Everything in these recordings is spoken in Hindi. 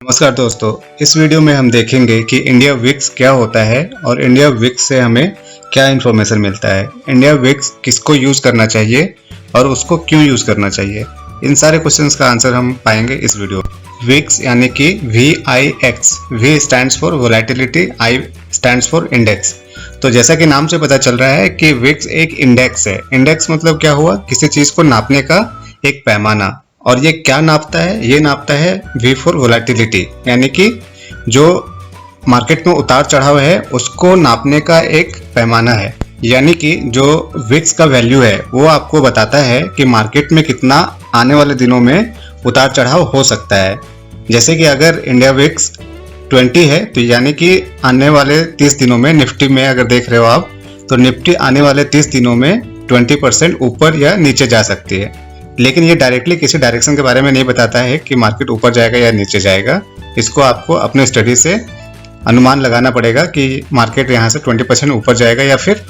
नमस्कार दोस्तों, इस वीडियो में हम देखेंगे कि इंडिया विक्स क्या होता है और इंडिया विक्स से हमें क्या इन्फॉर्मेशन मिलता है। इंडिया विक्स किसको यूज़ करना चाहिए और उसको क्यों यूज़ करना चाहिए, इन सारे क्वेश्चंस का आंसर हम पाएंगे इस वीडियो में। विक्स यानी कि VIX, V stands for volatility, I stands for index. तो जैसा कि नाम से पता चल रहा है कि विक्स एक इंडेक्स है। इंडेक्स मतलब क्या हुआ, किसी चीज़ को नापने का एक पैमाना। और ये क्या नापता है, ये नापता है V फॉर वोलेटिलिटी, यानी कि जो मार्केट में उतार चढ़ाव है उसको नापने का एक पैमाना है। यानी कि जो विक्स का वैल्यू है वो आपको बताता है कि मार्केट में कितना आने वाले दिनों में उतार चढ़ाव हो सकता है। जैसे कि अगर इंडिया विक्स 20 है तो यानी कि आने वाले 30 दिनों में निफ्टी में अगर देख रहे हो आप, तो निफ्टी आने वाले 30 दिनों में 20% ऊपर या नीचे जा सकती है। लेकिन ये डायरेक्टली किसी डायरेक्शन के बारे में नहीं बताता है कि मार्केट ऊपर जाएगा या नीचे जाएगा। इसको आपको अपने स्टडी से अनुमान लगाना पड़ेगा कि मार्केट यहाँ से 20% ऊपर जाएगा या फिर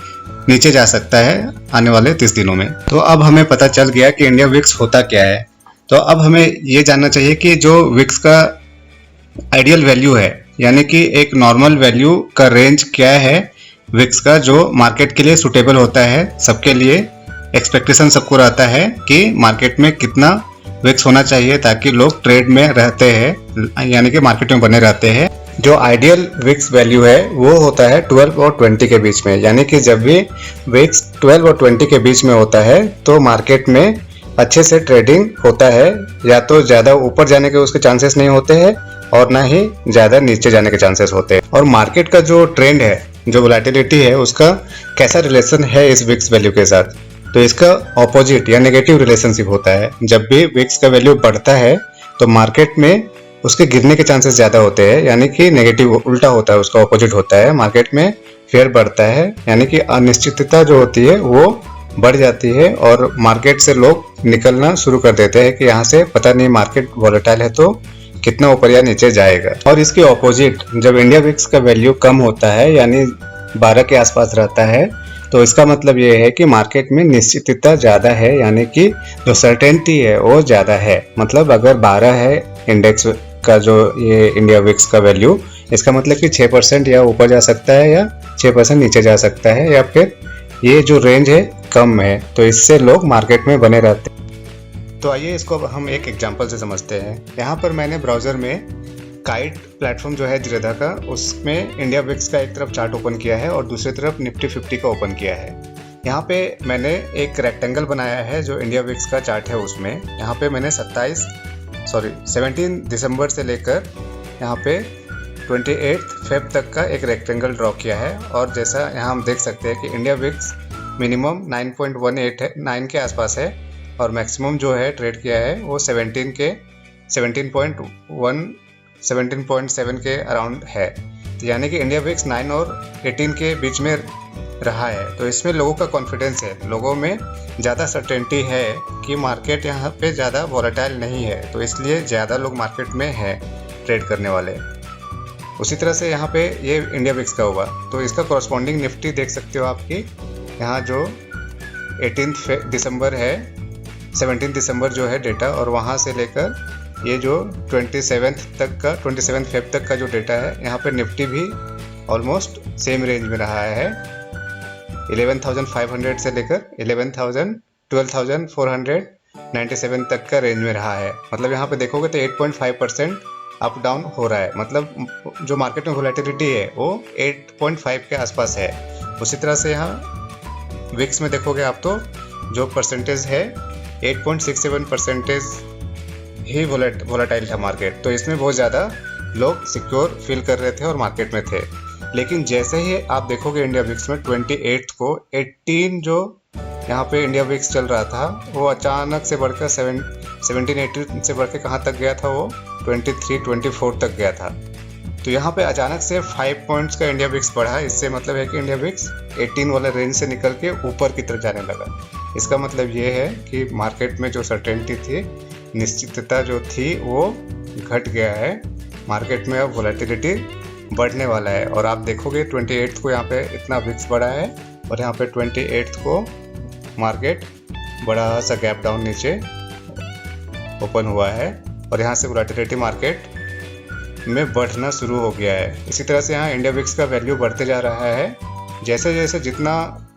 नीचे जा सकता है आने वाले 30 दिनों में। तो अब हमें पता चल गया कि इंडिया विक्स होता क्या है। तो अब हमें ये जानना चाहिए कि जो विक्स का आइडियल वैल्यू है, यानी कि एक नॉर्मल वैल्यू का रेंज क्या है विक्स का, जो मार्केट के लिए सुटेबल होता है। सबके लिए एक्सपेक्टेशन सबको रहता है कि मार्केट में कितना विक्स होना चाहिए ताकि लोग ट्रेड में रहते हैं, यानी कि मार्केट में बने रहते हैं। जो आइडियल विक्स वैल्यू है वो होता है 12 और 20 के बीच में। यानी कि जब भी विक्स 12 और 20 के बीच में होता है तो मार्केट में अच्छे से ट्रेडिंग होता है। या तो ज़्यादा ऊपर जाने के उसके चांसेस नहीं होते हैं और ना ही ज़्यादा नीचे जाने के चांसेस होते हैं। और मार्केट का जो ट्रेंड है, जो वोलेटिलिटी है, उसका कैसा रिलेशन है इस विक्स वैल्यू के साथ, तो इसका ऑपोजिट या नेगेटिव रिलेशनशिप होता है। जब भी विक्स का वैल्यू बढ़ता है तो मार्केट में उसके गिरने के चांसेस ज़्यादा होते हैं, यानी कि नेगेटिव उल्टा होता है, उसका ऑपोजिट होता है। मार्केट में फेयर बढ़ता है, यानी कि अनिश्चितता जो होती है वो बढ़ जाती है और मार्केट से लोग निकलना शुरू कर देते हैं कि यहाँ से पता नहीं मार्केट वोलेटाइल है तो कितना ऊपर या नीचे जाएगा। और इसके ऑपोजिट जब इंडिया विक्स का वैल्यू कम होता है, यानी 12 के आसपास रहता है, तो इसका मतलब ये है कि मार्केट में निश्चितता ज़्यादा है, यानी कि जो सर्टेनिटी है वो ज़्यादा है। मतलब अगर 12 है इंडेक्स का जो ये इंडिया विक्स का वैल्यू, इसका मतलब कि 6% या ऊपर जा सकता है या 6% नीचे जा सकता है, या फिर ये जो रेंज है कम है, तो इससे लोग मार्केट में बने रहते हैं। तो आइए इसको हम एक एग्जांपल से समझते हैं। यहाँ पर मैंने ब्राउज़र में काइट प्लेटफॉर्म जो है जिरोधा का, उसमें इंडिया विक्स का एक तरफ चार्ट ओपन किया है और दूसरी तरफ निफ्टी 50 का ओपन किया है। यहाँ पे मैंने एक रेक्टेंगल बनाया है जो इंडिया विक्स का चार्ट है उसमें। यहाँ पे मैंने 17 दिसंबर से लेकर यहाँ पे 28 फेब तक का एक रेक्टेंगल ड्रॉ किया है। और जैसा यहाँ हम देख सकते हैं कि इंडिया विक्स मिनिमम 9.18 है, 9 के आसपास है, और मैक्सिमम जो है ट्रेड किया है वो 17.7 के अराउंड है। तो यानी कि इंडिया विक्स 9 और 18 के बीच में रहा है। तो इसमें लोगों का कॉन्फिडेंस है, लोगों में ज़्यादा सर्टेनिटी है कि मार्केट यहाँ पे ज़्यादा वोलेटाइल नहीं है, तो इसलिए ज़्यादा लोग मार्केट में हैं ट्रेड करने वाले। उसी तरह से यहाँ पे ये इंडिया विक्स का हुआ, तो इसका कॉरस्पॉन्डिंग निफ्टी देख सकते हो आपकी। यहाँ जो 18 दिसंबर है, 17 दिसंबर जो है डेटा, और वहाँ से लेकर ये जो 27 फेब तक का जो डेटा है, यहाँ पे निफ्टी भी ऑलमोस्ट सेम रेंज में रहा है। 11,500 से लेकर 12,497 तक का रेंज में रहा है। मतलब यहाँ पे देखोगे तो 8.5% अप डाउन हो रहा है। मतलब जो मार्केट में वोलेटिलिटी है वो 8.5 के आसपास है। उसी तरह से यहाँ विक्स में देखोगे आप तो जो परसेंटेज है 8.67% ही वोलेटाइल था मार्केट। तो इसमें बहुत ज़्यादा लोग सिक्योर फील कर रहे थे और मार्केट में थे। लेकिन जैसे ही आप देखोगे इंडिया विक्स में 28 को 18 जो यहाँ पे इंडिया विक्स चल रहा था, वो अचानक से बढ़कर 17-18 से बढ़ के कहाँ तक गया था, वो 23-24 तक गया था। तो यहाँ पे अचानक से 5 पॉइंट्स का इंडिया विक्स बढ़ा। इससे मतलब है कि इंडिया विक्स 18 वाले रेंज से निकल के ऊपर की तरफ जाने लगा। इसका मतलब ये है कि मार्केट में जो सर्टेनिटी थी, निश्चितता जो थी, वो घट गया है। मार्केट में अब वोलेटिलिटी बढ़ने वाला है। और आप देखोगे 28 को यहाँ पे इतना विक्स बढ़ा है और यहाँ पे 28 को मार्केट बड़ा सा गैप डाउन नीचे ओपन हुआ है और यहाँ से वोलेटिलिटी मार्केट में बढ़ना शुरू हो गया है। इसी तरह से यहाँ इंडिया विक्स का वैल्यू बढ़ते जा रहा है। जैसे जैसे जितना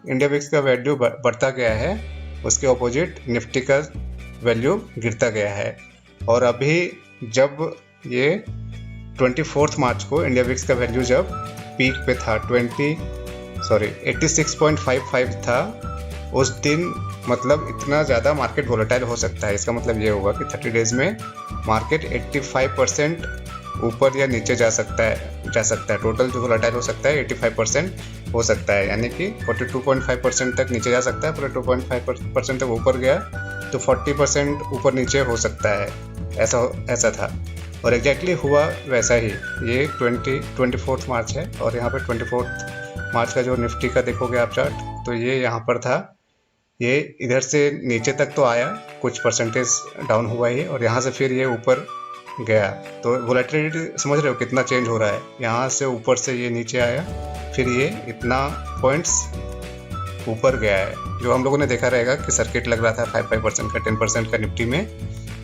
इंडिया विक्स का वैल्यू बढ़ता गया है उसके ऑपोजिट निफ्टी का वैल्यू गिरता गया है। और अभी जब ये 24 मार्च को इंडिया विक्स का वैल्यू जब पीक पे था 86.55 था, उस दिन मतलब इतना ज़्यादा मार्केट वोलेटाइल हो सकता है। इसका मतलब ये होगा कि 30 डेज में मार्केट 85% ऊपर या नीचे जा सकता है। टोटल जो वोलेटाइल हो सकता है 85% हो सकता है, यानी कि 42.5% तक नीचे जा सकता है। 42.5% तक ऊपर गया तो 40% ऊपर नीचे हो सकता है, ऐसा था। और एग्जैक्टली हुआ वैसा ही। ये 24 मार्च है और यहाँ पे 24 मार्च का जो निफ्टी का देखोगे आप चार्ट, तो ये यहाँ पर था। ये इधर से नीचे तक तो आया, कुछ परसेंटेज डाउन हुआ ही, और यहाँ से फिर ये ऊपर गया। तो वोलेटिलिटी समझ रहे हो कितना चेंज हो रहा है। यहाँ से ऊपर से ये नीचे आया, फिर ये इतना पॉइंट्स ऊपर गया है। जो हम लोगों ने देखा रहेगा कि सर्किट लग रहा था 5% का, 10% का निफ्टी में,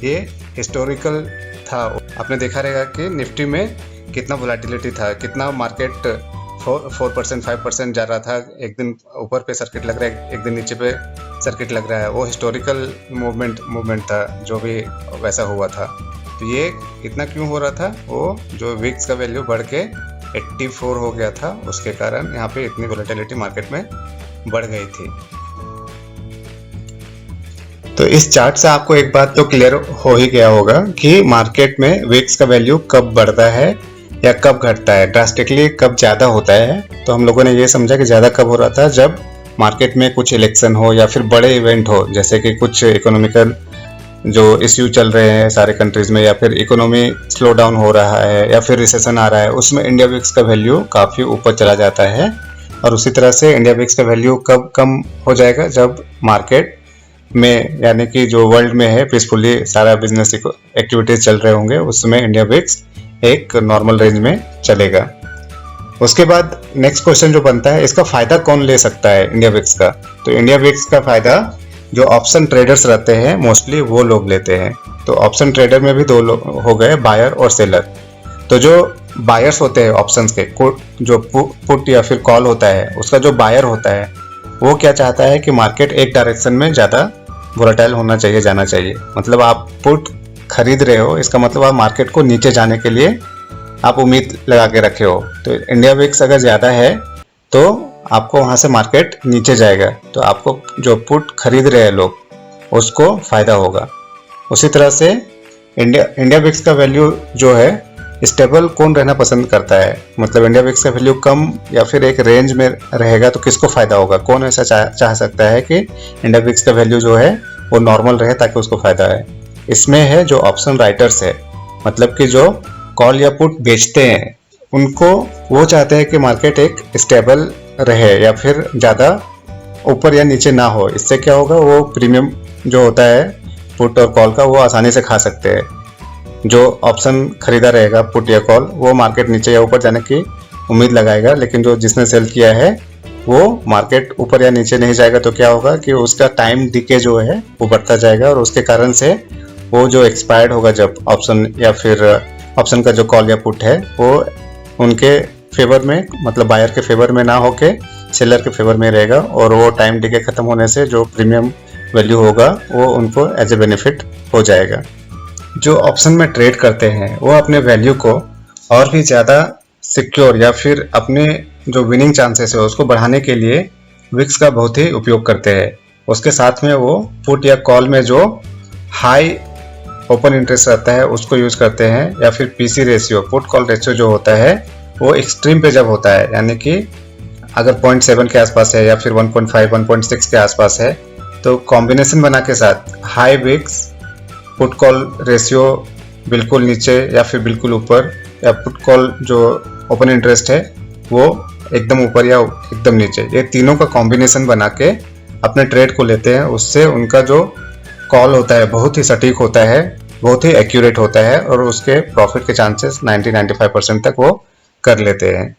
ये हिस्टोरिकल था। आपने देखा रहेगा कि निफ्टी में कितना वोलेटिलिटी था, कितना मार्केट 4% 5% जा रहा था। एक दिन ऊपर पे सर्किट लग रहा है, एक दिन नीचे पे सर्किट लग रहा है। वो हिस्टोरिकल मूवमेंट था, जो भी वैसा हुआ था। तो ये इतना क्यों हो रहा था? वो जो विक्स का वैल्यू बढ़ के 84 हो गया था, उसके कारण यहाँ पे इतनी वोलेटिलिटी मार्केट में बढ़ गई थी। तो इस चार्ट से आपको एक बात तो क्लियर हो ही गया होगा कि मार्केट में विक्स का वैल्यू कब बढ़ता है या कब घटता है, ड्रास्टिकली कब ज़्यादा होता है। तो हम लोगों ने ये समझा कि ज़्यादा कब हो रहा था, जब मार्केट में कुछ इलेक्शन हो या फिर बड़े इवेंट हो, जैसे कि कुछ इकोनॉमिकल जो इश्यू चल रहे हैं सारे कंट्रीज़ में, या फिर इकोनॉमी स्लो डाउन हो रहा है या फिर रिसेशन आ रहा है, उसमें इंडिया विक्स का वैल्यू काफ़ी ऊपर चला जाता है। और उसी तरह से इंडिया विक्स का वैल्यू कब कम हो जाएगा? जब मार्केट में, यानी कि जो वर्ल्ड में है, पीसफुली सारा बिजनेस एक्टिविटीज चल रहे होंगे, उसमें इंडिया विक्स एक नॉर्मल रेंज में चलेगा। उसके बाद नेक्स्ट क्वेश्चन जो बनता है, इसका फायदा कौन ले सकता है इंडिया विक्स का? तो इंडिया विक्स का फायदा जो ऑप्शन ट्रेडर्स रहते हैं मोस्टली वो लोग लेते हैं। तो ऑप्शन ट्रेडर में भी दो लोग हो गए, बायर और सेलर। तो जो बायर्स होते हैं ऑप्शंस के, जो पुट या फिर कॉल होता है, उसका जो बायर होता है वो क्या चाहता है कि मार्केट एक डायरेक्शन में ज़्यादा वोलेटाइल होना चाहिए, जाना चाहिए। मतलब आप पुट खरीद रहे हो, इसका मतलब आप मार्केट को नीचे जाने के लिए आप उम्मीद लगा के रखे हो। तो इंडिया विक्स अगर ज़्यादा है तो आपको वहाँ से मार्केट नीचे जाएगा, तो आपको जो पुट खरीद रहे हैं लोग उसको फ़ायदा होगा। उसी तरह से इंडिया विक्स का वैल्यू जो है स्टेबल कौन रहना पसंद करता है? मतलब इंडिया विक्स का वैल्यू कम या फिर एक रेंज में रहेगा तो किसको फ़ायदा होगा? कौन ऐसा चाह सकता है कि इंडिया विक्स का वैल्यू जो है वो नॉर्मल रहे ताकि उसको फ़ायदा है? इसमें है जो ऑप्शन राइटर्स है, मतलब कि जो कॉल या पुट बेचते हैं, उनको वो चाहते हैं कि मार्केट एक स्टेबल रहे या फिर ज़्यादा ऊपर या नीचे ना हो। इससे क्या होगा, वो प्रीमियम जो होता है पुट और कॉल का वो आसानी से खा सकते हैं। जो ऑप्शन खरीदा रहेगा पुट या कॉल, वो मार्केट नीचे या ऊपर जाने की उम्मीद लगाएगा, लेकिन जो जिसने सेल किया है वो मार्केट ऊपर या नीचे नहीं जाएगा। तो क्या होगा कि उसका टाइम डिके जो है वो बढ़ता जाएगा, और उसके कारण से वो जो एक्सपायर्ड होगा जब ऑप्शन या फिर ऑप्शन का जो कॉल या पुट है, वो उनके फेवर में, मतलब बायर के फेवर में ना होके सेलर के फेवर में रहेगा, और वो टाइम डिके खत्म होने से जो प्रीमियम वैल्यू होगा वो उनको एज ए बेनिफिट हो जाएगा। जो ऑप्शन में ट्रेड करते हैं वो अपने वैल्यू को और भी ज़्यादा सिक्योर या फिर अपने जो विनिंग चांसेस है उसको बढ़ाने के लिए विक्स का बहुत ही उपयोग करते हैं। उसके साथ में वो पुट या कॉल में जो हाई ओपन इंटरेस्ट रहता है उसको यूज़ करते हैं, या फिर PC ratio, put call ratio जो होता है वो एक्सट्रीम पे जब होता है, यानी कि अगर 0.7 के आसपास है या फिर 1.5 1.6 के आसपास है, तो कॉम्बिनेशन बना के साथ high wicks put call ratio बिल्कुल नीचे या फिर बिल्कुल ऊपर, या पुट कॉल जो ओपन इंटरेस्ट है वो एकदम ऊपर या एकदम नीचे, ये तीनों का कॉम्बिनेशन बना के अपने ट्रेड को लेते हैं। उससे उनका जो कॉल होता है बहुत ही सटीक होता है, बहुत ही एक्यूरेट होता है, और उसके प्रॉफिट के चांसेस 90-95% तक वो कर लेते हैं।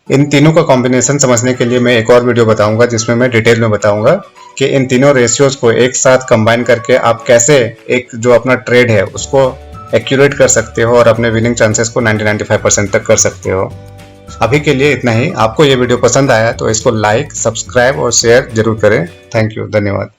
इन तीनों का कॉम्बिनेशन समझने के लिए मैं एक और वीडियो बताऊंगा जिसमें मैं डिटेल में बताऊंगा कि इन तीनों रेशियोज को एक साथ कंबाइन करके आप कैसे एक जो अपना ट्रेड है उसको एक्यूरेट कर सकते हो और अपने विनिंग चांसेस को 90-95% तक कर सकते हो। अभी के लिए इतना ही। आपको ये वीडियो पसंद आया तो इसको लाइक, सब्सक्राइब और शेयर जरूर करें। थैंक यू, धन्यवाद।